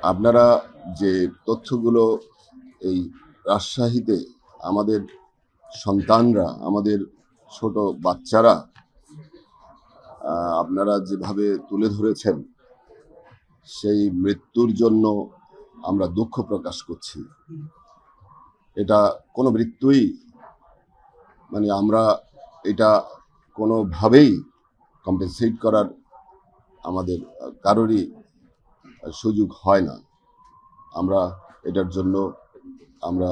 আপনারা যে তথ্যগুলো এই রাজশাহীতে আমাদের সন্তানরা, আমাদের ছোট বাচ্চারা আপনারা যেভাবে তুলে ধরেছেন, সেই মৃত্যুর জন্য আমরা দুঃখ প্রকাশ করছি। এটা কোনো মৃত্যুই আমরা এটা কোনোভাবেই কম্পেনসেট করার আমাদের কারোরই সুযোগ হয় না। আমরা এটার জন্য আমরা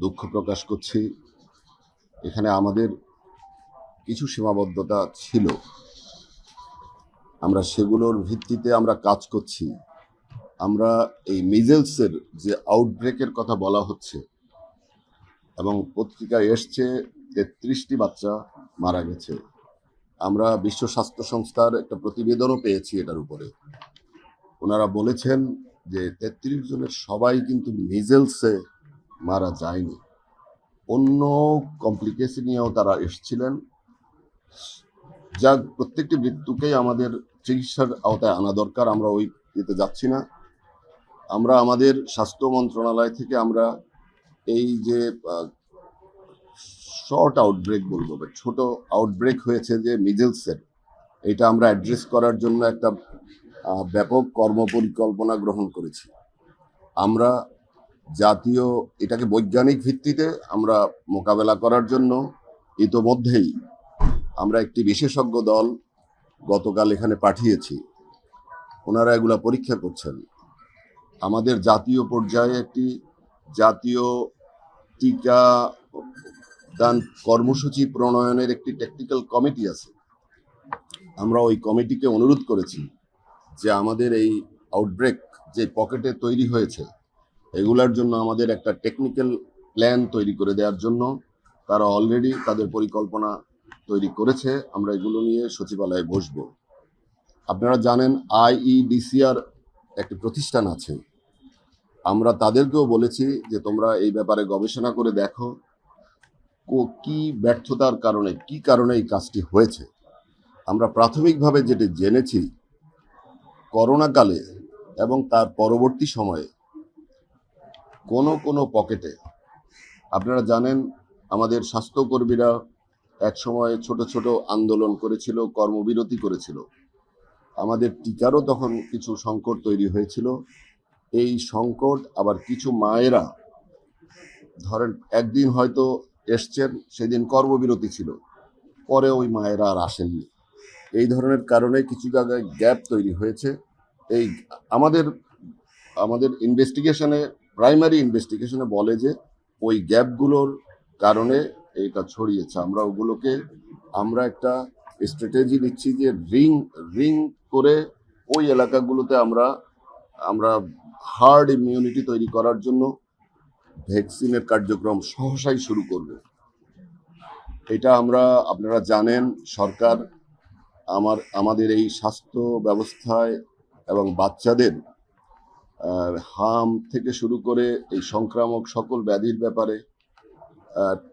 দুঃখ প্রকাশ করছি। এখানে আমাদের কিছু সীমাবদ্ধতা ছিল, আমরা সেগুলোর ভিত্তিতে আমরা কাজ করছি। আমরা এই মিজেলসের যে আউটব্রেকের কথা বলা হচ্ছে এবং পত্রিকায় এসছে 33টি বাচ্চা মারা গেছে। আমরা বিশ্ব স্বাস্থ্য সংস্থার একটা প্রতিবেদনও পেয়েছি এটার উপরে। ওনারা বলেছেন যে 33 জনের সবাই কিন্তু মিজেলসে মারা যায়নি, অন্য কমপ্লিকেশন নিয়েও তারা এসছিলেন। যা প্রত্যেকটি মৃত্যুকেই আমাদের চিকিৎসার আওতায় আনা দরকার। আমরা ওই দিতে যাচ্ছি না। আমরা আমাদের স্বাস্থ্য মন্ত্রণালয় থেকে আমরা এই যে শর্ট আউটব্রেক বলবো, ছোট আউটব্রেক হয়েছে যে মিজেলসের, এটা আমরা অ্যাড্রেস করার জন্য একটা ব্যাপক কর্মপরিকল্পনা গ্রহণ করেছি। আমরা জাতীয় এটাকে বৈজ্ঞানিক ভিত্তিতে আমরা মোকাবেলা করার জন্য ইতোমধ্যেই আমরা একটি বিশেষজ্ঞ দল গতকাল এখানে পাঠিয়েছি। ওনারা এগুলা পরীক্ষা করছেন। আমাদের জাতীয় পর্যায়ে একটি জাতীয় টিকা দান কর্মসূচি প্রণয়নের একটি টেকনিক্যাল কমিটি আছে। আমরা ওই কমিটিকে অনুরোধ করেছি যে আমাদের এই আউটব্রেক যে পকেটে তৈরি হয়েছে, এগুলার জন্য আমাদের একটা টেকনিক্যাল প্ল্যান তৈরি করে দেওয়ার জন্য। তারা অলরেডি তাদের পরিকল্পনা তৈরি করেছে। আমরা এগুলো নিয়ে সচিবালয়ে বসবো। আপনারা জানেন IEDCR একটি প্রতিষ্ঠান আছে। আমরা তাদেরকেও বলেছি যে তোমরা এই ব্যাপারে গবেষণা করে দেখো কি ব্যর্থতার কারণে, কি কারণে এই কাজটি হয়েছে। আমরা প্রাথমিকভাবে যেটি জেনেছি, করোনাকালে এবং তার পরবর্তী সময়ে কোনো পকেটে, আপনারা জানেন আমাদের স্বাস্থ্যকর্মীরা এক সময় ছোট ছোট আন্দোলন করেছিল, কর্মবিরতি করেছিল। আমাদের টিকারও তখন কিছু সংকট তৈরি হয়েছিল। এই সংকট আবার কিছু মায়েরা ধরেন একদিন হয়তো এসছেন, সেদিন কর্মবিরতি ছিল, পরে ওই মায়েরা আর আসেননি। এই ধরনের কারণে কিছু জায়গায় গ্যাপ তৈরি হয়েছে। এই আমাদের ইনভেস্টিগেশনে, প্রাইমারি ইনভেস্টিগেশনে বলে যে ওই গ্যাপগুলোর কারণে এটা ছড়িয়েছে। আমরা একটা স্ট্র্যাটেজি নিচ্ছি যে রিং করে ওই এলাকাগুলোতে আমরা হার্ড ইমিউনিটি তৈরি করার জন্য ভ্যাকসিনের কার্যক্রম সহসাই শুরু করবে। এটা আপনারা জানেন, সরকার আমাদের এই স্বাস্থ্য ব্যবস্থায় এবং বাচ্চাদের হাম থেকে শুরু করে এই সংক্রামক সকল ব্যাধির ব্যাপারে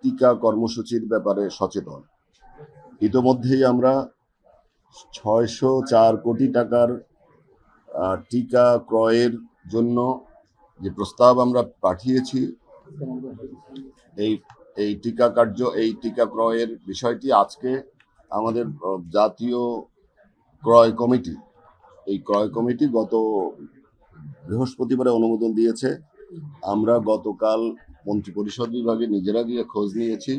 টিকা কর্মসূচির ব্যাপারে সচেতন। ইতোমধ্যেই আমরা 604 কোটি টাকার টিকা ক্রয়ের জন্য যে প্রস্তাব আমরা পাঠিয়েছি, এই টিকা ক্রয়ের বিষয়টি আজকে আমাদের জাতীয় ক্রয় কমিটি গত বৃহস্পতিবারে অনুমোদন দিয়েছে। আমরা গতকাল মন্ত্রিপরিষদ বিভাগে নিজেরা গিয়ে খোঁজ নিয়েছি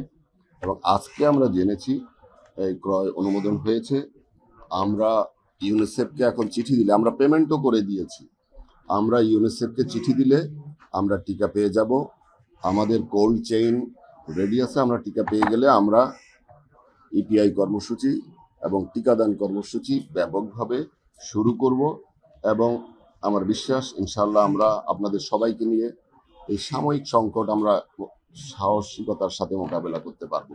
এবং আজকে আমরা জেনেছি এই ক্রয় অনুমোদন হয়েছে। আমরা ইউনিসেফকে এখন চিঠি দিলে, আমরা পেমেন্টও করে দিয়েছি, আমরা ইউনিসেফকে চিঠি দিলে আমরা টিকা পেয়ে যাব। আমাদের কোল্ড চেইন রেডি আছে। আমরা টিকা পেয়ে গেলে আমরা ইপিআই কর্মসূচি এবং টিকাদান কর্মসূচি ব্যাপকভাবে শুরু করব এবং আমার বিশ্বাস ইনশাল্লাহ আমরা আপনাদের সবাইকে নিয়ে এই সাময়িক সংকট আমরা সাহসিকতার সাথে মোকাবেলা করতে পারবো।